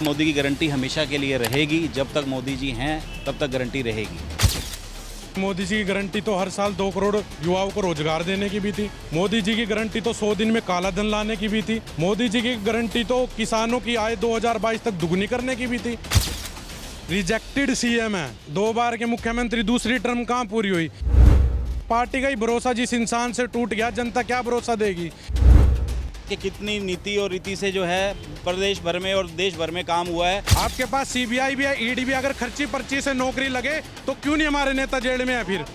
मोदी की गारंटी हमेशा के लिए रहेगी, जब तक मोदी जी हैं तब तक गारंटी रहेगी। मोदी जी की गारंटी तो हर साल 2 करोड़ युवाओं को रोजगार देने की भी थी। मोदी जी की गारंटी तो 100 दिन में काला धन लाने की भी थी। मोदी जी की गारंटी तो किसानों की आय 2022 तक दुगनी करने की भी थी। रिजेक्टेड सीएम है, 2 बार के मुख्यमंत्री, दूसरी टर्म कहाँ पूरी हुई? पार्टी का ही भरोसा जिस इंसान से टूट गया, जनता क्या भरोसा देगी? कि कितनी नीति और रीति से जो है प्रदेश भर में और देश भर में काम हुआ है। आपके पास सीबीआई भी है, ईडी भी। अगर खर्ची पर्ची से नौकरी लगे तो क्यों नहीं हमारे नेता जेल में है? फिर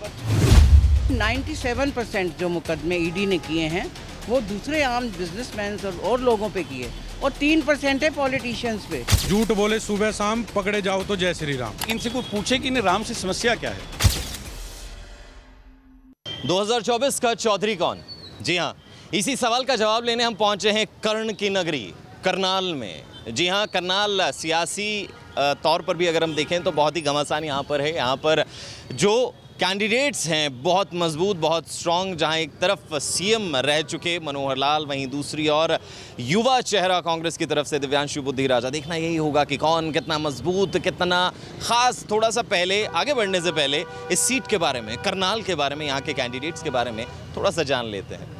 97% जो मुकदमे ईडी ने किए हैं वो दूसरे आम बिजनेसमैन और लोगों पे किए, और 3% है पॉलिटिशियंस पे। झूठ बोले सुबह शाम, पकड़े जाओ तो जय श्री राम। इनसे कोई पूछे कि राम से समस्या क्या है। 2024 का चौधरी कौन? जी हाँ, इसी सवाल का जवाब लेने हम पहुंचे हैं कर्ण की नगरी करनाल में। जी हाँ, करनाल सियासी तौर पर भी अगर हम देखें तो बहुत ही घमासान यहाँ पर है। यहाँ पर जो कैंडिडेट्स हैं बहुत मजबूत, बहुत स्ट्रॉन्ग। जहाँ एक तरफ सीएम रह चुके मनोहर लाल, वहीं दूसरी ओर युवा चेहरा कांग्रेस की तरफ से दिव्यांशु बुद्धि राजा। देखना यही होगा कि कौन कितना मजबूत, कितना खास। थोड़ा सा पहले आगे बढ़ने से पहले इस सीट के बारे में, करनाल के बारे में, यहाँ के कैंडिडेट्स के बारे में थोड़ा सा जान लेते हैं।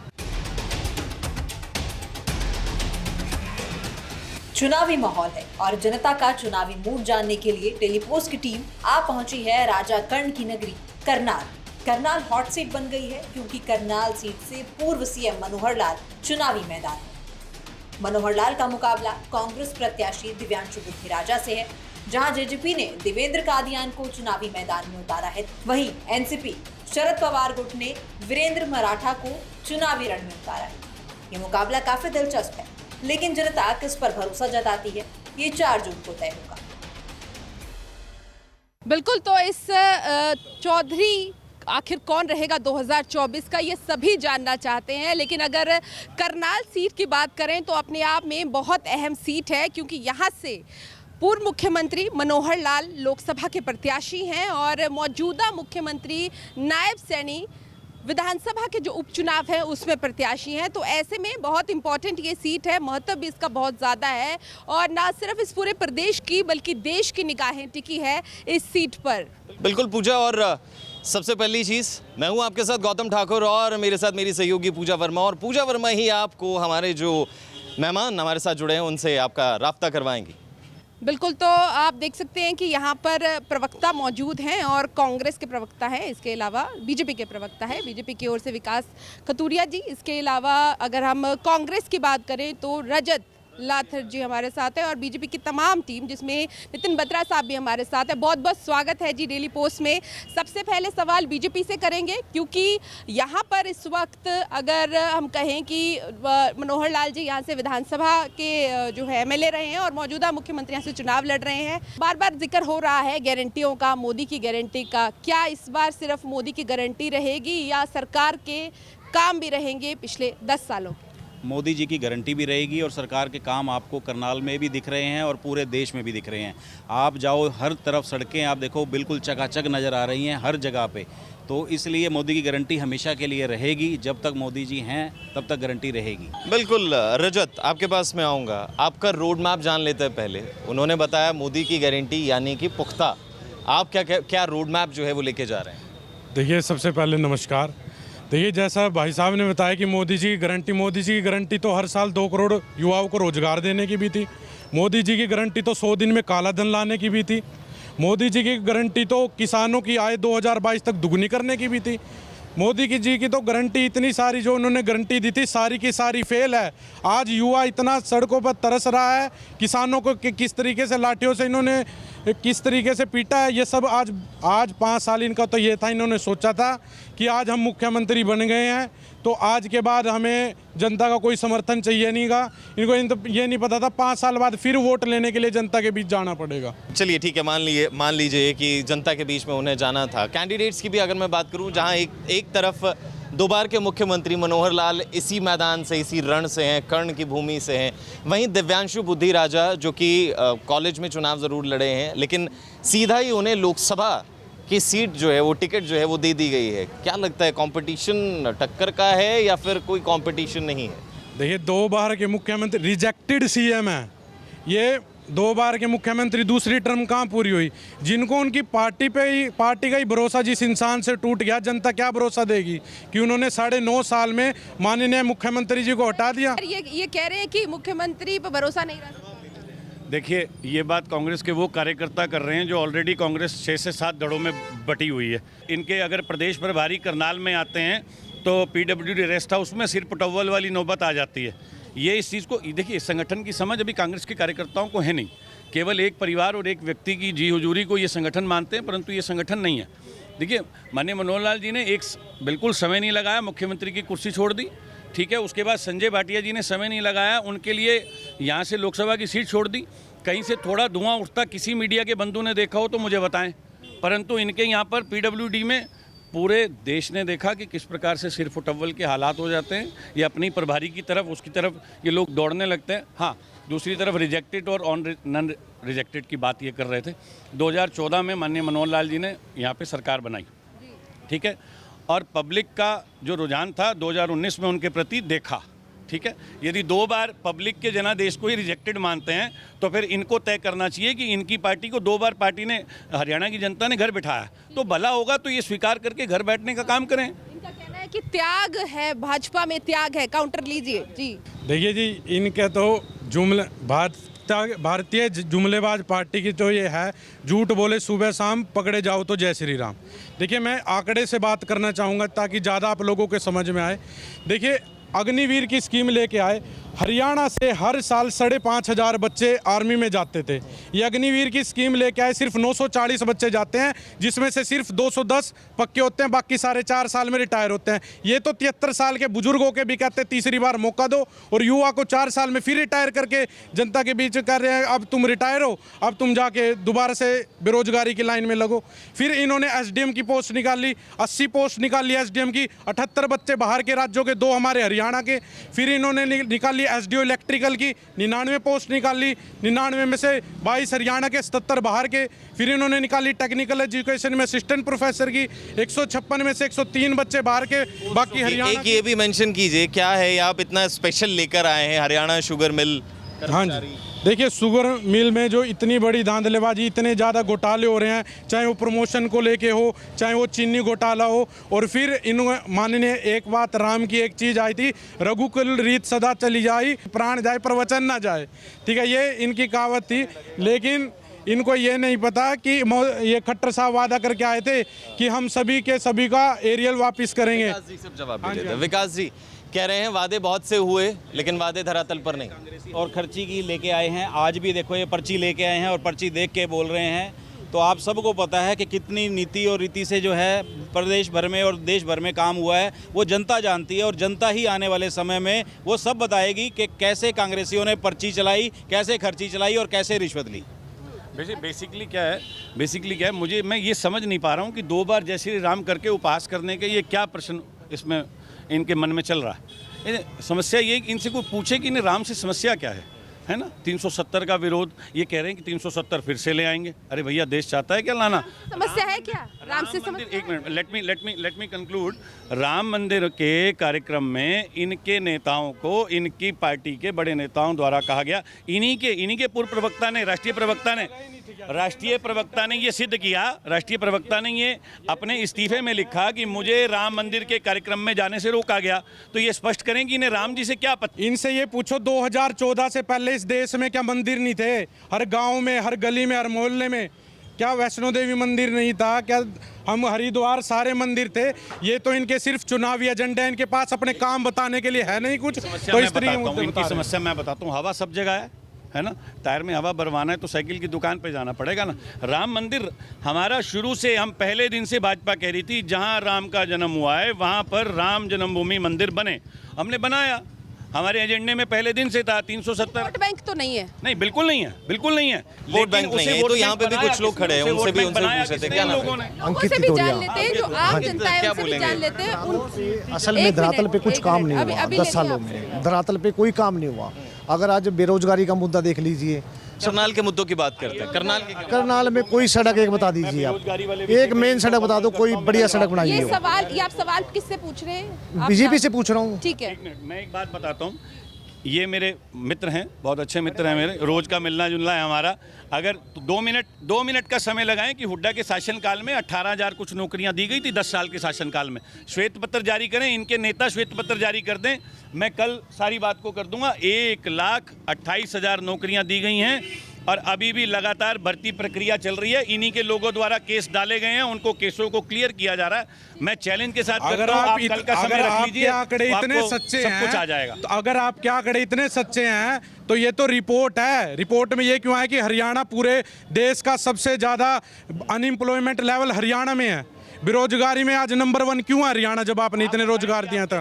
चुनावी माहौल है और जनता का चुनावी मूड जानने के लिए टेलीपोस्ट की टीम आ पहुंची है राजा कर्ण की नगरी करनाल। करनाल हॉट सीट बन गई है क्योंकि करनाल सीट से पूर्व सीएम मनोहर लाल चुनावी मैदान में। मनोहर लाल का मुकाबला कांग्रेस प्रत्याशी दिव्यांशु बुद्धि राजा से है, जहां जेजेपी ने देवेंद्र कादियान को चुनावी मैदान में उतारा है। वहीं एनसीपी शरद पवार गुट ने वीरेंद्र मराठा को चुनावी रण में उतारा है। ये मुकाबला काफी दिलचस्प है, लेकिन जनता किस पर भरोसा जताती है ये 4 जून को तय होगा। बिल्कुल, तो इस चौधरी आखिर कौन रहेगा 2024 का, ये सभी जानना चाहते हैं। लेकिन अगर करनाल सीट की बात करें तो अपने आप में बहुत अहम सीट है, क्योंकि यहाँ से पूर्व मुख्यमंत्री मनोहर लाल लोकसभा के प्रत्याशी हैं और मौजूदा मुख्यमंत्री नायब सैनी विधानसभा के जो उपचुनाव है उसमें प्रत्याशी हैं। तो ऐसे में बहुत इंपॉर्टेंट ये सीट है, महत्व भी इसका बहुत ज़्यादा है और ना सिर्फ इस पूरे प्रदेश की बल्कि देश की निगाहें टिकी है इस सीट पर। बिल्कुल पूजा, और सबसे पहली चीज़, मैं हूँ आपके साथ गौतम ठाकुर और मेरे साथ मेरी सहयोगी पूजा वर्मा। और पूजा वर्मा ही आपको हमारे जो मेहमान हमारे साथ जुड़े हैं उनसे आपका राब्ता करवाएंगी। बिल्कुल, तो आप देख सकते हैं कि यहाँ पर प्रवक्ता मौजूद हैं और कांग्रेस के प्रवक्ता हैं, इसके अलावा बीजेपी के प्रवक्ता है, बीजेपी की ओर से विकास खतूरिया जी। इसके अलावा अगर हम कांग्रेस की बात करें तो रजत लाथर जी हमारे साथ है और बीजेपी की तमाम टीम जिसमें नितिन बत्रा साहब भी हमारे साथ है। बहुत बहुत स्वागत है जी डेली पोस्ट में। सबसे पहले सवाल बीजेपी से करेंगे, क्योंकि यहाँ पर इस वक्त अगर हम कहें कि मनोहर लाल जी यहाँ से विधानसभा के जो है एमएलए रहे हैं और मौजूदा मुख्यमंत्री यहाँ से चुनाव लड़ रहे हैं। बार बार जिक्र हो रहा है गारंटियों का, मोदी की गारंटी का। क्या इस बार सिर्फ मोदी की गारंटी रहेगी या सरकार के काम भी रहेंगे पिछले 10 सालों के? मोदी जी की गारंटी भी रहेगी और सरकार के काम आपको करनाल में भी दिख रहे हैं और पूरे देश में भी दिख रहे हैं। आप जाओ, हर तरफ सड़कें आप देखो बिल्कुल चकाचक नज़र आ रही हैं हर जगह पे। तो इसलिए मोदी की गारंटी हमेशा के लिए रहेगी, जब तक मोदी जी हैं तब तक गारंटी रहेगी। बिल्कुल रजत, आपके पास मैं आऊँगा। आपका रोड मैप जान लेते हैं पहले। उन्होंने बताया मोदी की गारंटी यानी कि पुख्ता। आप क्या रोड मैप जो है वो लेके जा रहे हैं? देखिए, सबसे पहले नमस्कार। देखिए, जैसा भाई साहब ने बताया कि मोदी जी की गारंटी तो हर साल 2 करोड़ युवाओं को रोजगार देने की भी थी। मोदी जी की गारंटी तो 100 दिन में काला धन लाने की भी थी। मोदी जी की गारंटी तो किसानों की आय 2022 तक दुगनी करने की भी थी। मोदी जी की तो गारंटी इतनी सारी जो उन्होंने गारंटी दी थी सारी की सारी फेल है। आज युवा इतना सड़कों पर तरस रहा है, किसानों को किस तरीके से लाठियों से इन्होंने किस तरीके से पीटा है, ये सब आज 5 साल इनका तो ये था, इन्होंने सोचा था कि आज हम मुख्यमंत्री बन गए हैं तो आज के बाद हमें जनता का कोई समर्थन चाहिए नहींगा। इनको ये नहीं पता था 5 साल बाद फिर वोट लेने के लिए जनता के बीच जाना पड़ेगा। चलिए ठीक है, मान लीजिए कि जनता के बीच में उन्हें जाना था। कैंडिडेट्स की भी अगर मैं बात करूं, जहां एक तरफ 2 बार के मुख्यमंत्री मनोहर लाल इसी मैदान से, इसी रण से हैं, कर्ण की भूमि से हैं, वहीं दिव्यांशु बुद्धि राजा जो कि कॉलेज में चुनाव ज़रूर लड़े हैं लेकिन सीधा ही उन्हें लोकसभा की सीट जो है वो टिकट जो है वो दे दी गई है। क्या लगता है, कंपटीशन टक्कर का है या फिर कोई कंपटीशन नहीं है? देखिए, 2 बार के मुख्यमंत्री, रिजेक्टेड सीएम है, ये 2 बार के मुख्यमंत्री, दूसरी टर्म कहाँ पूरी हुई? जिनको उनकी पार्टी का ही भरोसा जिस इंसान से टूट गया, जनता क्या भरोसा देगी कि उन्होंने 9.5 साल में माननीय मुख्यमंत्री जी को हटा दिया। ये कह रहे हैं कि मुख्यमंत्री पर भरोसा नहीं रहा। देखिए, ये बात कांग्रेस के वो कार्यकर्ता कर रहे हैं जो ऑलरेडी कांग्रेस 6 से 7 दड़ों में बटी हुई है। इनके अगर प्रदेश प्रभारी करनाल में आते हैं तो पीडब्ल्यूडी रेस्ट हाउस में सिर पुटव्वल वाली नौबत आ जाती है। ये इस चीज़ को देखिए, संगठन की समझ अभी कांग्रेस के कार्यकर्ताओं को है नहीं। केवल एक परिवार और एक व्यक्ति की जी हुजूरी को ये संगठन मानते हैं, परंतु ये संगठन नहीं है। देखिए, माननीय मनोहर लाल जी ने बिल्कुल समय नहीं लगाया, मुख्यमंत्री की कुर्सी छोड़ दी, ठीक है। उसके बाद संजय भाटिया जी ने समय नहीं लगाया, उनके लिए यहाँ से लोकसभा की सीट छोड़ दी। कहीं से थोड़ा धुआं उठता किसी मीडिया के बंधु ने देखा हो तो मुझे बताएं, परंतु इनके यहाँ पर पीडब्ल्यूडी में पूरे देश ने देखा कि किस प्रकार से सिर फुटव्वल के हालात हो जाते हैं। ये अपनी प्रभारी की तरफ, उसकी तरफ ये लोग दौड़ने लगते हैं। हाँ, दूसरी तरफ रिजेक्टेड और नॉन रिजेक्टेड की बात ये कर रहे थे। 2014 में माननीय मनोहर लाल जी ने यहाँ पे सरकार बनाई, ठीक है, और पब्लिक का जो रुझान था 2019 में उनके प्रति देखा, ठीक है। यदि 2 बार पब्लिक के जनादेश को ही रिजेक्टेड मानते हैं तो फिर इनको तय करना चाहिए कि इनकी पार्टी को 2 बार पार्टी ने, हरियाणा की जनता ने घर बिठाया, तो भला होगा तो ये स्वीकार करके घर बैठने का काम करें। इनका कहना है कि त्याग है, भाजपा में त्याग है। काउंटर लीजिए जी। देखिए जी, इनके तो भारतीय जुमलेबाज पार्टी की तो ये है, झूठ बोले सुबह शाम, पकड़े जाओ तो जय श्री राम। देखिए, मैं आंकड़े से बात करना चाहूँगा ताकि ज़्यादा आप लोगों के समझ में आए। देखिए, अग्निवीर की स्कीम लेके आए, हरियाणा से हर साल 5,500 बच्चे आर्मी में जाते थे। ये अग्निवीर की स्कीम लेके आए, सिर्फ 940 बच्चे जाते हैं, जिसमें से सिर्फ 210 पक्के होते हैं, बाकी सारे 4 साल में रिटायर होते हैं। ये तो 73 साल के बुजुर्गों के भी कहते हैं तीसरी बार मौका दो, और युवा को 4 साल में फिर रिटायर करके जनता के बीच कर रहे हैं, अब तुम रिटायर हो, अब तुम जाके दोबारा से बेरोजगारी की लाइन में लगो। फिर इन्होंने एसडीएम की पोस्ट निकाली, 80 पोस्ट निकाली एसडीएम की, 78 बच्चे बाहर के राज्यों के, 2 हमारे हरियाणा के। फिर इन्होंने निकाली एसडीओ इलेक्ट्रिकल की, 99 पोस्ट निकाली, 99 में से 22 हरियाणा के, 77 बाहर के। फिर इन्होंने निकाली टेक्निकल एजुकेशन में असिस्टेंट प्रोफेसर की, 156 में से 103 बच्चे बाहर के, बाकी हरियाणा। एक ये भी मेंशन कीजिए, क्या है आप इतना स्पेशल लेकर आए हैं हरियाणा शुगर मिल? हाँ जी, देखिए, शुगर मिल में जो इतनी बड़ी धांधलेबाजी, इतने ज़्यादा घोटाले हो रहे हैं, चाहे वो प्रमोशन को लेके हो, चाहे वो चीनी घोटाला हो, और फिर इन माननीय एक बात, राम की एक चीज़ आई थी, रघुकुल रीत सदा चली जाई, प्राण जाए प्रवचन ना जाए, ठीक है, ये इनकी कहावत थी। लेकिन इनको ये नहीं पता कि ये खट्टर साहब वादा करके आए थे कि हम सभी के सभी का एरियल वापस करेंगे। विकास जी सब जवाब दे देते हैं। विकास जी कह रहे हैं वादे बहुत से हुए, लेकिन वादे धरातल पर नहीं। और खर्ची की लेके आए हैं, आज भी देखो ये पर्ची लेके आए हैं और पर्ची देख के बोल रहे हैं। तो आप सबको पता है कि कितनी नीति और रीति से जो है प्रदेश भर में और देश भर में काम हुआ है, वो जनता जानती है, और जनता ही आने वाले समय में वो सब बताएगी कि कैसे कांग्रेसियों ने पर्ची चलाई, कैसे खर्ची चलाई और कैसे रिश्वत ली। बेसिकली क्या है, मैं ये समझ नहीं पा रहा हूँ कि 2 बार जय श्री राम करके उपवास करने के ये क्या प्रश्न इसमें इनके मन में चल रहा है। समस्या ये कि इनसे कोई पूछे कि इन्हें राम से समस्या क्या है ना। 370 का विरोध, ये कह रहे हैं कि 370 फिर से ले आएंगे। अरे भैया, देश चाहता है क्या लाना? समस्या है क्या राम से? समस्या, एक minute, let me conclude. Ram मंदिर के कार्यक्रम में इनके नेताओं को, इनकी पार्टी के बड़े नेताओं द्वारा कहा गया, इन्हीं के पूर्व प्रवक्ता ने, राष्ट्रीय प्रवक्ता ने ये सिद्ध किया, राष्ट्रीय प्रवक्ता ने ये अपने इस्तीफे में लिखा कि मुझे राम मंदिर के कार्यक्रम में जाने से रोका गया। तो ये स्पष्ट करें कि इन्हें राम जी से क्या पता। इनसे ये पूछो, 2014 से पहले इस देश में क्या मंदिर नहीं थे? हर गांव में, हर गली में, हर मोहल्ले में क्या वैष्णो देवी मंदिर नहीं था? क्या हम हरिद्वार, सारे मंदिर थे। ये तो इनके सिर्फ चुनावी एजेंडा है, इनके पास अपने काम बताने के लिए है नहीं कुछ। तो इस तरीके इनकी समस्या मैं बताता हूँ। हवा सब जगह है ना, टायर में हवा भरवाना है तो साइकिल की दुकान पे जाना पड़ेगा ना। राम मंदिर हमारा शुरू से, हम पहले दिन से भाजपा कह रही थी जहाँ राम का जन्म हुआ है वहाँ पर राम जन्मभूमि मंदिर बने, हमने बनाया, हमारे एजेंडे में पहले दिन से था। 370 वोट बैंक तो नहीं है? नहीं, बिल्कुल नहीं है, बिल्कुल नहीं है। वोट बैंक नहीं है, तो यहाँ पे भी कुछ लोग खड़े हैं, उनसे भी पूछे थे क्या लोगों ने। उनसे भी जान लेते हैं, जो आम जनता है उनसे भी जान लेते हैं। असल में धरातल पे कुछ काम नहीं हुआ 10 सालों में, धरातल पे कोई काम नहीं हुआ। अगर आज बेरोजगारी का मुद्दा देख लीजिए, करनाल के मुद्दों की बात करते हैं। करनाल में कोई सड़क एक बता दीजिए आप, एक मेन सड़क बता दो, कोई बढ़िया सड़क बनाई ये हो। आप सवाल किससे पूछ रहे हैं? बीजेपी से पूछ रहा हूँ। ठीक है, मैं एक बात बताता हूँ, ये मेरे मित्र हैं, बहुत अच्छे मित्र हैं मेरे, रोज़ का मिलना जुलना है हमारा। अगर 2 मिनट का समय लगाएं कि हुड्डा के शासनकाल में 18,000 कुछ नौकरियां दी गई थी 10 साल के शासनकाल में। श्वेत पत्र जारी करें, इनके नेता श्वेत पत्र जारी कर दें, मैं कल सारी बात को कर दूंगा। 1,28,000 नौकरियां दी गई हैं और अभी भी लगातार भर्ती प्रक्रिया चल रही है। इन्हीं के लोगों द्वारा केस डाले गए हैं, उनको केसों को क्लियर किया जा रहा है। मैं चैलेंज के साथ अगर करता हूं, आप कल का समय अगर रख लीजिए, आंकड़े तो इतने आपको सच्चे सब हैं, कुछ आ जाएगा। तो अगर आपके आंकड़े इतने सच्चे हैं तो ये तो रिपोर्ट है। रिपोर्ट में ये क्यों है कि हरियाणा पूरे देश का सबसे ज्यादा अनएम्प्लॉयमेंट लेवल हरियाणा में है। बेरोजगारी में आज नंबर 1 क्यों है हरियाणा, जब आपने इतने रोजगार दिया था।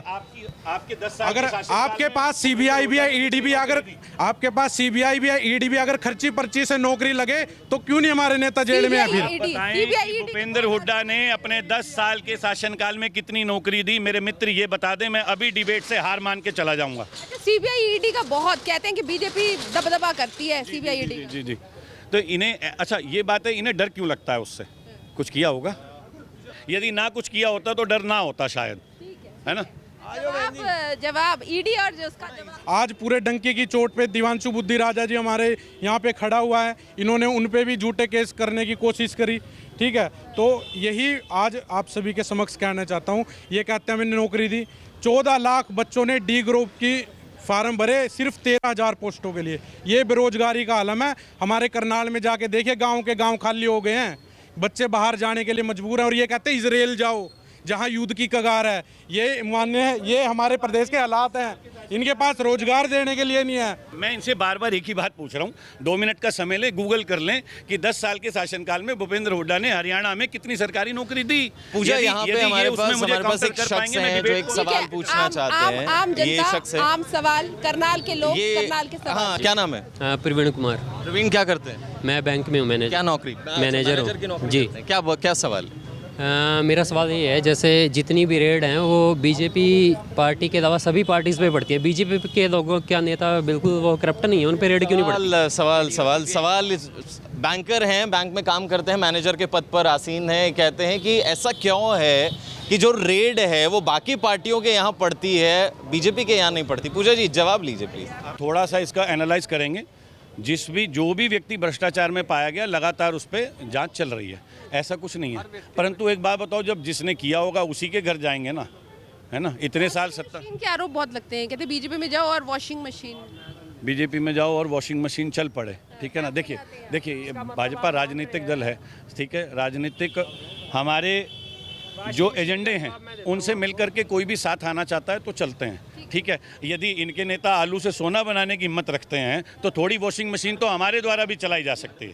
आपके 10 साल अगर के शासनकाल आपके में पास सीबीआई भी है, ईडी भी, अगर आपके पास सीबीआई भी है, ईडी भी, अगर खर्ची पर्ची से नौकरी लगे तो क्यों नहीं हमारे नेता जेल में है फिर? बताएं कि भूपेंद्र हुड्डा ने अपने 10 साल के शासनकाल में कितनी नौकरी दी, मेरे मित्र ये बता दें, मैं अभी डिबेट से हार मान के चला जाऊंगा। सीबीआई ईडी का बहुत कहते हैं कि बीजेपी दबदबा करती है सीबीआई ईडी। जी जी, तो इन्हें, अच्छा ये बात है, इन्हें डर क्यों लगता है उससे? कुछ किया होगा, यदि ना कुछ किया होता तो डर ना होता शायद, है ना? जवाब ईडी और जो उसका जवाब। आज पूरे डंके की चोट पे दिवांशु बुद्धि राजा जी हमारे यहाँ पे खड़ा हुआ है, इन्होंने उन पे भी झूठे केस करने की कोशिश करी। ठीक है, तो यही आज आप सभी के समक्ष कहना चाहता हूँ। ये कहते हैं मैंने नौकरी दी, 14 लाख बच्चों ने डी ग्रुप की फार्म भरे सिर्फ 13,000 पोस्टों के लिए। ये बेरोजगारी का आलम है। हमारे करनाल में जाके देखिए, गाँव के गाँव खाली हो गए हैं, बच्चे बाहर जाने के लिए मजबूर हैं और ये कहते हैं इजराइल जाओ जहां युद्ध की कगार है। ये मान्य है, ये हमारे प्रदेश के हालात हैं, इनके पास रोजगार देने के लिए नहीं है। मैं इनसे बार बार एक ही बात पूछ रहा हूँ, 2 मिनट का समय ले, गूगल कर लें कि 10 साल के शासनकाल में भूपेंद्र हुड्डा ने हरियाणा में कितनी सरकारी नौकरी दी। पूजा, यदि- यहाँ पे यदि ये हमारे उसमें पास मुझे हमारे पास काउंटर एक कर शख्स पाएंगे, मैं हैं जो डिबेट एक को- सवाल पूछना चाहते हैं। आम ये जनता, शख्स है, आम सवाल, करनाल के लोग, करनाल के सवाल। हाँ, क्या नाम है? प्रवीण कुमार। प्रवीण, क्या करते हैं? मैं बैंक में हूँ, मैनेजर। क्या नौकरी? मैनेजर मैनेजर की हूँ नौकरी जी। करते हैं। क्या सवाल? मेरा सवाल ये है, जैसे जितनी भी रेड हैं वो बीजेपी पार्टी के अलावा सभी पार्टीज पे पड़ती है। बीजेपी के लोगों क्या नेता बिल्कुल वो करप्ट नहीं है, उन पे रेड क्यों नहीं पड़ती? सवाल बैंकर हैं, बैंक में काम करते हैं, मैनेजर के पद पर आसीन हैं, कहते हैं कि ऐसा क्यों है कि जो रेड है वो बाकी पार्टियों के यहाँ पड़ती है, बीजेपी के यहाँ नहीं पड़ती? पूजा जी जवाब लीजिए प्लीज। थोड़ा सा इसका एनालाइज करेंगे। जो भी व्यक्ति भ्रष्टाचार में पाया गया, लगातार उस पर जांच चल रही है, ऐसा कुछ नहीं है। परंतु एक बात बताओ, जब जिसने किया होगा उसी के घर जाएंगे ना, है ना? इतने साल सत्ता, इनके आरोप बहुत लगते हैं, कहते बीजेपी में जाओ और वॉशिंग मशीन, बीजेपी में जाओ और वॉशिंग मशीन चल पड़े। ठीक है ना? देखिए ये भाजपा राजनीतिक दल है, ठीक है, राजनीतिक हमारे जो एजेंडे हैं उनसे मिलकर के कोई भी साथ आना चाहता है तो चलते हैं। ठीक है, यदि इनके नेता आलू से सोना बनाने की हिम्मत रखते हैं तो थोड़ी वॉशिंग मशीन तो हमारे द्वारा भी चलाई जा सकती है।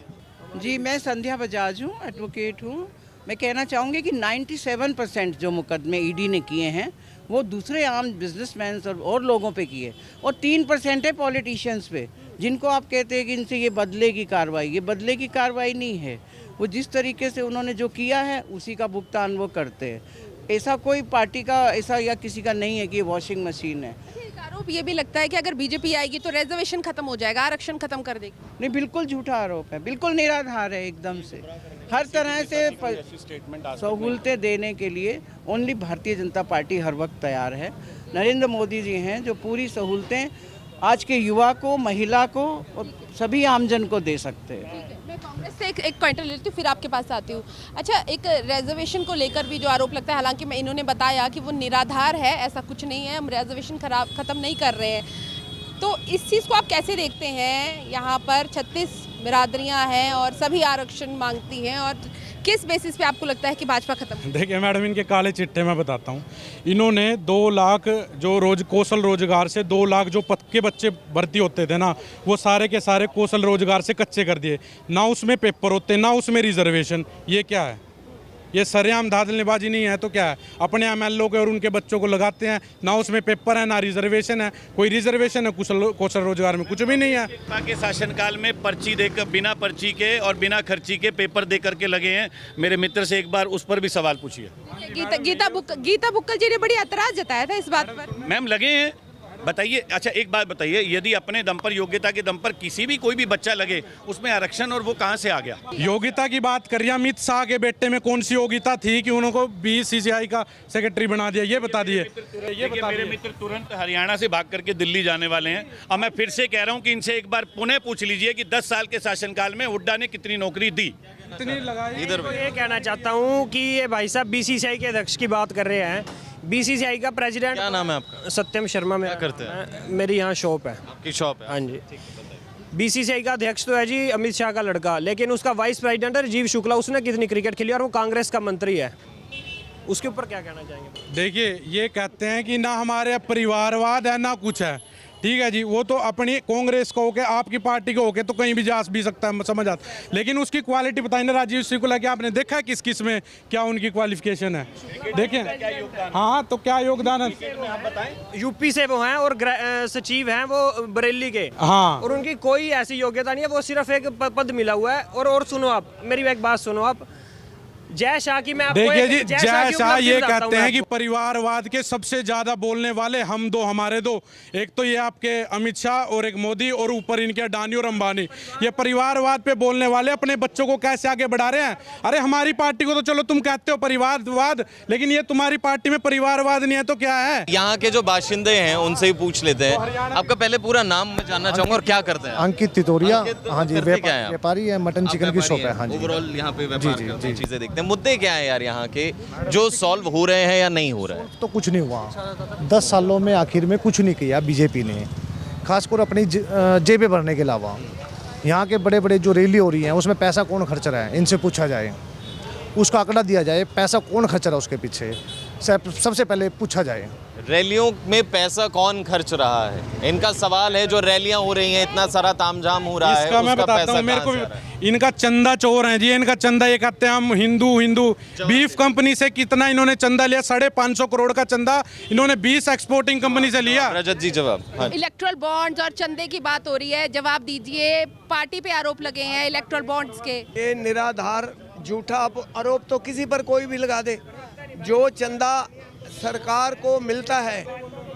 जी, मैं संध्या बजाज हूँ, एडवोकेट हूँ। मैं कहना चाहूँगी कि 97% जो मुकदमे ईडी ने किए हैं वो दूसरे आम बिजनेसमैन और लोगों पे किए, और 3% है पॉलिटिशियंस पे, जिनको आप कहते हैं कि इनसे ये बदले की कार्रवाई। ये बदले की कार्रवाई नहीं है, वो जिस तरीके से उन्होंने जो किया है उसी का भुगतान वो करते हैं। ऐसा कोई पार्टी का ऐसा या किसी का नहीं है कि ये वॉशिंग मशीन है। एक आरोप ये भी लगता है कि अगर बीजेपी आएगी तो रिजर्वेशन खत्म हो जाएगा, आरक्षण खत्म कर देगी। नहीं, बिल्कुल झूठा आरोप है, बिल्कुल निराधार है एकदम से। हर तरह से सहूलतें देने के लिए ओनली भारतीय जनता पार्टी हर वक्त तैयार है। नरेंद्र मोदी जी हैं जो पूरी सहूलतें आज के युवा को, महिला को और सभी आमजन को दे सकते हैं। मैं कांग्रेस से एक क्वांटल लेती हूँ, फिर आपके पास आती हूँ। अच्छा, एक रिजर्वेशन को लेकर भी जो आरोप लगता है, हालांकि मैं इन्होंने बताया कि वो निराधार है, ऐसा कुछ नहीं है, हम रिजर्वेशन खत्म नहीं कर रहे हैं। तो इस चीज़ को आप कैसे देखते हैं? यहाँ पर 36 बिरादरियाँ हैं और सभी आरक्षण मांगती हैं, और किस बेसिस पे आपको लगता है कि भाजपा खत्म? देखिए मैडम, इनके काले चिट्टे मैं बताता हूँ। इन्होंने 2 लाख जो कौशल रोजगार से 2 लाख जो पक्के बच्चे भर्ती होते थे ना, वो सारे के सारे कौशल रोजगार से कच्चे कर दिए। ना उसमें पेपर होते, ना उसमें रिजर्वेशन। ये क्या है? ये सरेआम धांधलीबाजी नहीं है तो क्या है? अपने एमएलए को और उनके बच्चों को लगाते हैं, ना उसमें पेपर है ना रिजर्वेशन है। कोई रिजर्वेशन है कौशल रोजगार में? कुछ भी नहीं है। भाजपा के शासनकाल में पर्ची देकर, बिना पर्ची के और बिना खर्ची के पेपर दे करके लगे हैं। मेरे मित्र से एक बार उस पर भी सवाल पूछिए। गीता बुक्कल जी ने बड़ी एतराज जताया था इस बात पर। मैम लगे हैं, बताइए। अच्छा एक बात बताइए, यदि अपने दम पर, योग्यता के दम पर किसी भी कोई भी बच्चा लगे, उसमें आरक्षण और वो कहाँ से आ गया? योग्यता की बात करिए, अमित शाह के बेटे में कौन सी योग्यता थी कि उनको BCCI का सेक्रेटरी बना दिया? ये बता दिए। मेरे मित्र तुरंत हरियाणा से भाग करके दिल्ली जाने वाले हैं, और मैं फिर से कह रहा हूँ कि इनसे एक बार पुनः पूछ लीजिए कि 10 साल के शासनकाल में हुड्डा ने कितनी नौकरी दी। इतनी लगाई। इधर ये कहना चाहता हूँ कि ये भाई साहब BCCI के अध्यक्ष की बात कर रहे हैं। BCCI का प्रेसिडेंट, क्या नाम है आपका? सत्यम शर्मा। क्या करते हैं? मेरी यहाँ शॉप है। आपकी शॉप है? हाँ जी। BCCI का अध्यक्ष तो है जी अमित शाह का लड़का, लेकिन उसका वाइस प्रेसिडेंट है राजीव शुक्ला। उसने कितनी क्रिकेट खेली और वो कांग्रेस का मंत्री है। उसके ऊपर क्या कहना चाहेंगे? देखिए, ये कहते हैं कि ना हमारे परिवारवाद है ना कुछ है, ठीक है जी। वो तो अपनी कांग्रेस को होके, आपकी पार्टी को होके तो कहीं भी जा भी सकता है, समझ आता। लेकिन उसकी क्वालिटी बताइए ना, राजीव शुक्ला की आपने देखा है किस किस में क्या उनकी क्वालिफिकेशन है? देखिए, हाँ, तो क्या योगदान है? यूपी से वो हैं और सचिव हैं वो बरेली के। हाँ, और उनकी कोई ऐसी योग्यता नहीं है, वो सिर्फ एक पद मिला हुआ है। और सुनो आप, मेरी एक बात सुनो आप। जय शाह की मैं आपको देखिए जी, जय जय शाह उपलब्धि ये बताता कहते हूं हैं कि आपको। परिवारवाद के सबसे ज्यादा बोलने वाले हम दो, हमारे दो। एक तो ये आपके अमित शाह और एक मोदी, और ऊपर इनके अडानी और अंबानी। ये परिवारवाद पे बोलने वाले अपने बच्चों को कैसे आगे बढ़ा रहे हैं? अरे हमारी पार्टी को तो चलो तुम कहते हो परिवारवाद, लेकिन ये तुम्हारी पार्टी में परिवारवाद नहीं है तो क्या है? यहाँ के जो बाशिंदे हैं उनसे ही पूछ लेते हैं। आपका पहले पूरा नाम मैं जानना चाहूंगा और क्या करते हैं? अंकित तितोरिया। हाँ जी, करते क्या हैं आप? व्यापारी है, मटन चिकन की शॉप है। हाँ जी। ओवरऑल यहाँ पे व्यापार करते हैं, चीजें देखते हैं। मुद्दे क्या है यार यहाँ के जो सॉल्व हो रहे हैं या नहीं हो रहे हैं? तो कुछ नहीं हुआ 10 सालों में, आखिर में कुछ नहीं किया बीजेपी ने, खासकर अपनी जेबें भरने के अलावा। यहाँ के बड़े बड़े जो रैली हो रही हैं उसमें पैसा कौन खर्च रहा है, इनसे पूछा जाए, उसका आंकड़ा दिया जाए, पैसा कौन खर्च रहा है उसके पीछे, सबसे पहले पूछा जाए। रैलियों में पैसा कौन खर्च रहा है, इनका सवाल है। जो रैलियां हो रही हैं, इतना सारा तामझाम हो रहा है, इसका मैं उसका बताता पैसा हूँ, मेरे कहाँ को से आ रहा है? इनका चंदा चोर है जी। इनका चंदा, ये कहते हैं हम हिंदू बीफ कंपनी से कितना इन्होंने चंदा लिया? 550 करोड़ का चंदा इन्होंने 20 एक्सपोर्टिंग कंपनी से लिया। रजत जी जवाब। हाँ। इलेक्ट्रल बॉन्ड्स और चंदे की बात हो रही है, जवाब दीजिए। पार्टी पे आरोप लगे हैं इलेक्ट्रल बॉन्ड्स के। ये निराधार झूठा आरोप तो किसी पर कोई भी लगा दे। जो चंदा सरकार को मिलता है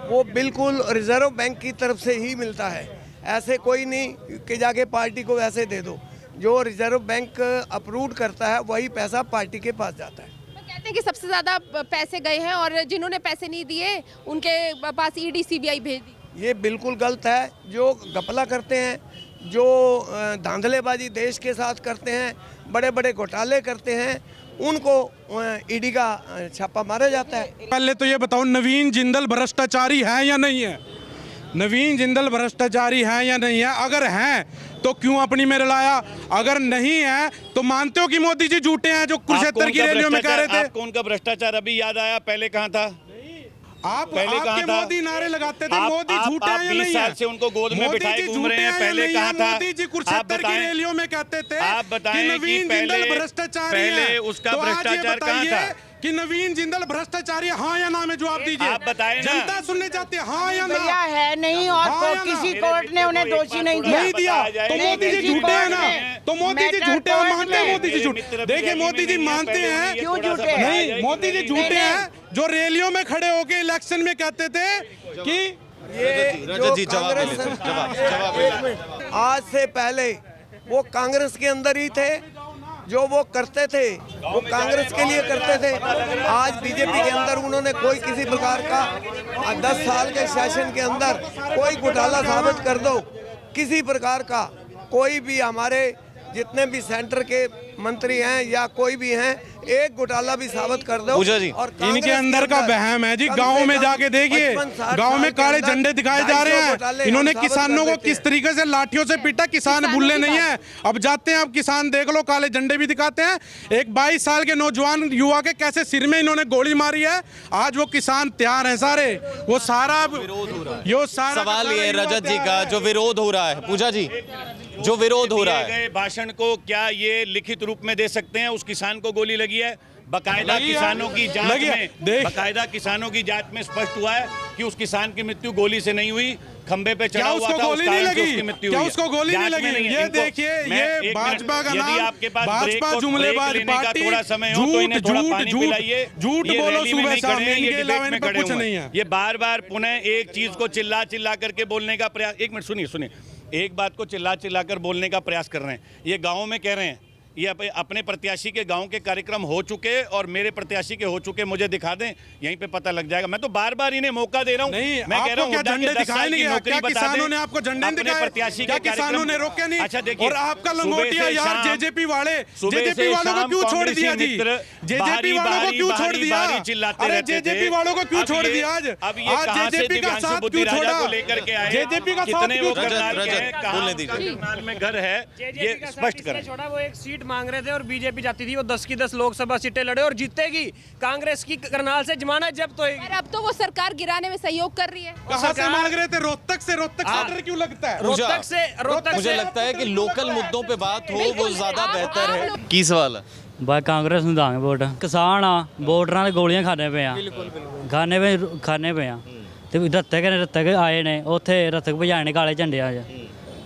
वो बिल्कुल रिजर्व बैंक की तरफ से ही मिलता है। ऐसे कोई नहीं कि जाके पार्टी को वैसे दे दो। जो रिजर्व बैंक अप्रूव करता है वही पैसा पार्टी के पास जाता है। कहते हैं कि सबसे ज्यादा पैसे गए हैं और जिन्होंने पैसे नहीं दिए उनके पास ED CBI भेज दी। ये बिल्कुल गलत है। जो घपला करते हैं, जो धांधलेबाजी देश के साथ करते हैं, बड़े बड़े घोटाले करते हैं, उनको ED का छापा मारा जाता है। पहले तो ये बताओ, नवीन जिंदल भ्रष्टाचारी है या नहीं है? नवीन जिंदल भ्रष्टाचारी है या नहीं है? अगर हैं तो क्यों अपनी में लाया? अगर नहीं है तो मानते हो कि मोदी जी झूठे हैं जो कुरुक्षेत्र की रैलियों में कह रहे थे? आपको उनका भ्रष्टाचार अभी याद आया? पहले कहाँ था? आप पहले कहाँ था? मोदी नारे लगाते थे, मोदी झूठे हैं या नहीं है? 20 साल से उनको गोद में बिठाए घूम रहे हैं, पहले कहाँ था? मोदी जी कुरुक्षेत्र की रैलियों में कहते थे आप बताएं कि नवीन जिंदल भ्रष्टाचारी है। पहले उसका तो आज ये भ्रष्टाचार कहाँ बताइए था? कि नवीन जिंदल भ्रष्टाचारी, हाँ या ना में जवाब दीजिए। आप बताएं ना। जनता सुनने चाहती है, हाँ या ना? भैया है नहीं, और हाँ या किसी ना? कोर्ट ने उन्हें दोषी नहीं दिया। नहीं दिया तो मोदी जी झूठे हैं ना? तो मोदी जी झूठे हैं, मानते हैं मोदी जी झूठे? देखिए, मोदी जी मानते हैं। क्यों झूठे हैं? नहीं, मोदी जी झूठे हैं जो रैलियों में खड़े होके इलेक्शन में कहते थे कि ये जो कांग्रेस आज से पहले वो कांग्रेस के अंदर ही थे, जो वो करते थे वो कांग्रेस के लिए करते थे। आज बीजेपी के अंदर उन्होंने कोई किसी प्रकार का 10 साल के शासन के अंदर कोई घोटाला साबित कर दो, किसी प्रकार का कोई भी, हमारे जितने भी सेंटर के मंत्री हैं या कोई भी हैं, एक घोटाला भी साबित कर दो। जी। और इनके अंदर का वहम है जी। गांव में जाके देखिए, गांव में काले झंडे दिखाए जा रहे हैं। इन्होंने किसानों को किस तरीके से लाठियों से पीटा। किसान भूले नहीं है। अब जाते हैं, अब किसान देख लो, काले झंडे भी दिखाते हैं। एक 22 साल के नौजवान युवा के कैसे सिर में इन्होंने गोली मारी है। आज वो किसान तैयार हैं सारे, वो सारा विरोध हो रहा है। यो सारा सवाल ये रजत जी का जो विरोध हो रहा है, पूजा जी, जो विरोध हो रहा है, भाषण को क्या ये लिखित रूप में दे सकते हैं? उस किसान को गोली लगी है। बकायदा किसानों की जांच में, बकायदा किसानों की जांच में स्पष्ट हुआ है कि उस किसान की मृत्यु गोली से नहीं हुई, खंबे पे चढ़ा क्या हुआ उसको था, गोली उस नहीं कारण से लगी? उसकी मृत्यु क्या हुई है। उसको गोली नहीं जांच में लगी? है। ये इनको- देखिए, मैं ये एक मिनट, भाजपा का यदि नाम, आपके पास भाजपा ब्रेक जुमलेबाज लेने का पार्टी, थोड़ा समय हो तो इन्हें थोड़ा पानी पिलाइए। झूठ ये बोलो रैली में सुबह नहीं शाम, खड़े हैं, ये इनके डिबेट अलावा में इन पर खड़े कुछ हुए नहीं हैं। है। ये बार बार पुनः एक चीज को चिल्ला चिल्ला करके बोलने का प्रयास, एक मिनट सुनिए, एक बात को चिल्ला चिल्ला कर बोलने का प्रयास कर रहे हैं। ये गाँव में कह रहे हैं, ये अपने प्रत्याशी के गांव के कार्यक्रम हो चुके और मेरे प्रत्याशी के हो चुके, मुझे दिखा दें, यहीं पे पता लग जाएगा। मैं तो बार बार इन्हें मौका दे रहा हूं। नहीं, मैं कह रहा हूं क्या हुड्डा के झंडे 10 दिखाए साल नहीं की गए? नौकरी क्या बता किसानों दें। ने आपको झंडे अपने दिखाए? प्रत्याशी क्या के किसानों ने कार्यक्रम- रोके नहीं? अच्छा देखिए, और आपका सुबह लंगोटिया से यार शाम- जेजेपी वाले, सुबह जेजेपी से वालों को शाम क्यों छोड़ कांग्रेसी दिया जी? मित्र जेजेपी वालों को क्यों छोड़ दिया? बारी चिल्लाते अरे रहते थे। जेजेपी वालों को क्यों अब छोड़ ये- दिया आज? अब ये आज कहां से जेजेपी का दिव्यांशु साथ बुद्धि क्यों राजा छोड़ा? को लेकर के आए? जेजेपी का साथ कितने क्यों वो छोड़ा? करनाल के हैं, रजत, कहां बोलने दीजिए। करनाल में घर है, ये स्पष्ट करें। छोड़ा, वो एक सीट मांग रहे थे और बीजेपी जाती थी, वो 10 की 10 लोकसभा सीटें लड़े और जीतेगी। कांग्रेस की करनाल से जमानत जब्त होएगी। पर अब तो वो सरकार गिराने में सहयोग कर रही है। कहां से मांग रहे थे? रोहतक से ऑर्डर क्यों लगता है? रोहतक से मुझे लगता है कि लोकल मुद्दों पे बात हो वो ज्यादा बेहतर है। की सवाल है? ਬਾ ਕਾਂਗਰਸ ਨੂੰ ਦਾਂਗੇ ਵੋਟ। ਕਿਸਾਨ ਆ, ਵੋਟਰਾਂ ਦੇ ਗੋਲੀਆਂ ਖਾਣੇ ਪਏ ਆ, ਖਾਣੇ ਪਏ ਆ ਤੇ ਰੱਤਕ ਆਏ ਨੇ ਉੱਥੇ, ਰੱਤਕ ਭਜਾਣੇ ਕਾਲੇ ਝੰਡਿਆਂ 'ਚ।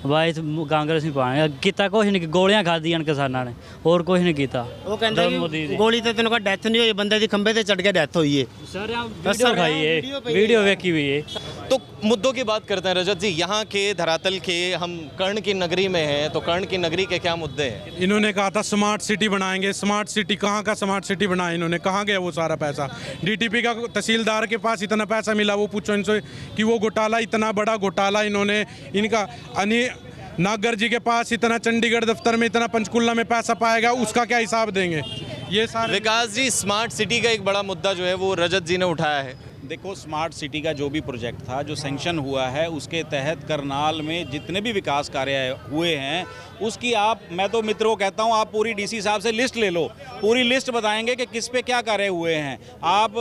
ਬਾਈ ਕਾਂਗਰਸ ਨਹੀਂ ਪਾਣਗੇ, ਕੀਤਾ ਕੁਛ ਨਹੀਂ, ਗੋਲੀਆਂ ਖਾਧੀਆਂ ਨੇ ਕਿਸਾਨਾਂ ਨੇ, ਹੋਰ ਕੁਛ ਨਹੀਂ ਕੀਤਾ। ਉਹ ਕਹਿੰਦਾ ਕਿ ਗੋਲੀ ਤੇ ਤੈਨੂੰ ਕਾ ਡੈਥ ਨਹੀਂ ਹੋਈ, ਬੰਦੇ ਦੀ ਖੰਭੇ ਤੇ ਚੜ ਕੇ ਡੈਥ ਹੋਈ ਏ। ਵੀਡੀਓ ਖਾਈ ਏ, ਵੀਡੀਓ ਵੇਖੀ ਵੀ ਏ। तो मुद्दों की बात करते हैं रजत जी। यहाँ के धरातल के हम कर्ण की नगरी में हैं, तो कर्ण की नगरी के क्या मुद्दे हैं? इन्होंने कहा था स्मार्ट सिटी बनाएंगे, स्मार्ट सिटी कहाँ का स्मार्ट सिटी बनाया इन्होंने? कहाँ गया वो सारा पैसा? डीटीपी का तहसीलदार के पास इतना पैसा मिला, वो पूछो इनसे कि वो घोटाला, इतना बड़ा घोटाला इन्होंने, इनका नागर जी के पास इतना, चंडीगढ़ दफ्तर में इतना, पंचकुला में पैसा पाएगा, उसका क्या हिसाब देंगे? ये सारे विकास जी, स्मार्ट सिटी का एक बड़ा मुद्दा जो है वो रजत जी ने उठाया है। देखो, स्मार्ट सिटी का जो भी प्रोजेक्ट था, जो सैंक्शन हुआ है, उसके तहत करनाल में जितने भी विकास कार्य हुए हैं उसकी मैं तो मित्रों को कहता हूँ, आप पूरी डीसी साहब से लिस्ट ले लो, पूरी लिस्ट बताएंगे कि किस पे क्या कार्य हुए हैं। आप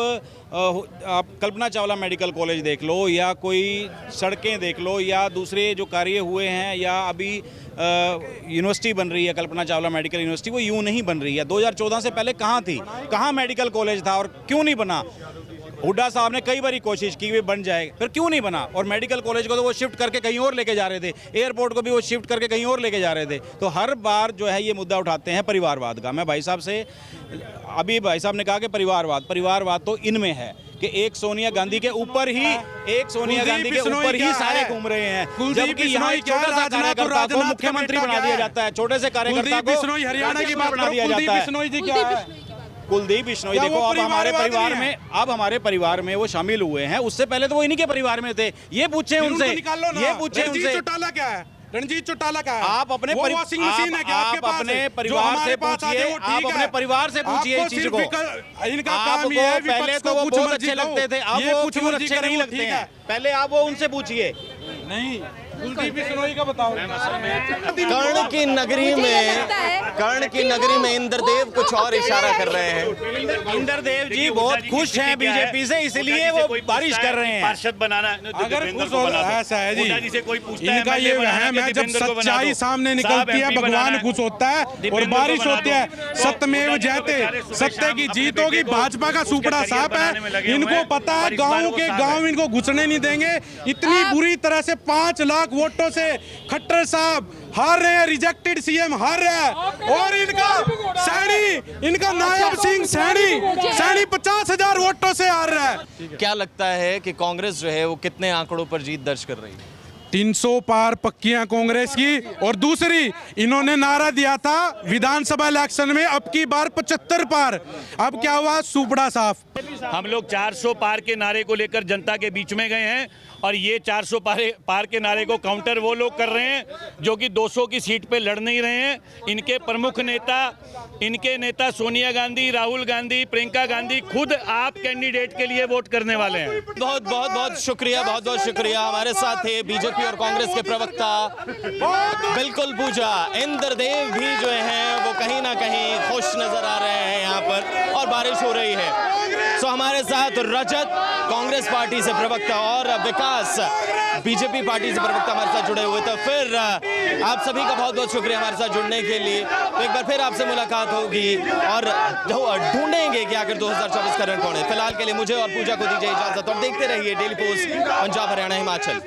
कल्पना चावला मेडिकल कॉलेज देख लो, या कोई सड़कें देख लो, या दूसरे जो कार्य हुए हैं, या अभी यूनिवर्सिटी बन रही है कल्पना चावला मेडिकल यूनिवर्सिटी, वो यूँ नहीं बन रही है। 2014 से पहले कहाँ थी, कहाँ मेडिकल कॉलेज था और क्यों नहीं बना? हुड्डा साहब ने कई बारी कोशिश की वे बन जाए, फिर क्यों नहीं बना? और मेडिकल कॉलेज को तो वो शिफ्ट करके कहीं और लेके जा रहे थे, एयरपोर्ट को भी वो शिफ्ट करके कहीं और लेके जा रहे थे। तो हर बार जो है ये मुद्दा उठाते हैं परिवारवाद का। मैं भाई साहब से, अभी भाई साहब ने कहा कि परिवारवाद तो इनमें है कि एक सोनिया गांधी के ऊपर ही सारे घूम रहे हैं, जबकि यहाँ एक छोटा सा कार्यकर्ता को मुख्यमंत्री बना दिया जाता है, छोटे से कार्यकर्ता को हरियाणा की बात बना दिया जाता है। कुलदीप बिश्नोई देखो, अब हमारे परिवार में वो शामिल हुए हैं, उससे पहले तो वो इन्हीं के परिवार में थे। ये पूछे उनसे, ये पूछे उनसे चौटाला क्या है? रणजीत चौटाला का है? आप अपने परिवार से पूछिए, आप अपने परिवार से पूछिए इस चीज को। इनका काम ये है, पहले तो वो बहुत अच्छे लगते थे, अब वो क्यों अच्छे नहीं लगते हैं? पहले आप वो उनसे पूछिए। नहीं, कुलदीप बिश्नोई का बताओ। कर्ण की नगरी में इंद्रदेव कुछ और इशारा कर रहे हैं। इंद्रदेव जी बहुत खुश हैं बीजेपी से, इसलिए वो बारिश कर रहे हैं। पार्षद बनाना, अगर खुश हो, ऐसा है जी, हुड्डा जी से कोई पूछता है, इनका ये वहम है, जब सच्चाई सामने निकलती है भगवान खुश होता है और बारिश होती है। सत्यमेव जयते, सत्य की जीत होगी। भाजपा का सुपड़ा साफ है, इनको पता है गाँव के गाँव इनको घुसने नहीं देंगे। इतनी बुरी तरह से 5 लाख वोटों से खट्टर साहब हार रहे हैं, रिजेक्टेड सीएम हार रहा है, और इनका नायब सिंह सैनी 50,000 वोटों से हार रहा है। क्या लगता है कि कांग्रेस जो है वो कितने आंकड़ों पर जीत दर्ज कर रही है? 300 पार पक्कियां कांग्रेस की। और दूसरी, इन्होंने नारा दिया था विधानसभा इलेक्शन में अब की बार 75 पार, अब क्या हुआ? सुपड़ा साफ। हम लोग 400 पार के नारे को लेकर जनता के बीच में गए हैं, और ये 400 पार के नारे को काउंटर वो लोग कर रहे हैं जो कि 200 की सीट पे लड़ नहीं रहे हैं। इनके प्रमुख नेता सोनिया गांधी, राहुल गांधी, प्रियंका गांधी खुद आप कैंडिडेट के लिए वोट करने वाले हैं। बहुत शुक्रिया, बहुत शुक्रिया। हमारे साथ थे बीजेपी और कांग्रेस के प्रवक्ता, बिल्कुल पूछा, इंद्रदेव भी जो है वो कहीं ना कहीं खुश नजर आ रहे हैं यहाँ पर, और बारिश हो रही है। सो हमारे साथ रजत कांग्रेस पार्टी से प्रवक्ता और विकास बीजेपी पार्टी से प्रवक्ता हमारे साथ जुड़े हुए थे। फिर आप सभी का बहुत बहुत शुक्रिया हमारे साथ जुड़ने के लिए। तो एक बार फिर आपसे मुलाकात होगी और जो ढूंढेंगे कि आखिर 2024 का रण कौन है। फिलहाल के लिए मुझे और पूजा को दीजिए इजाजत, और देखते रहिए डेली पोस्ट पंजाब हरियाणा हिमाचल।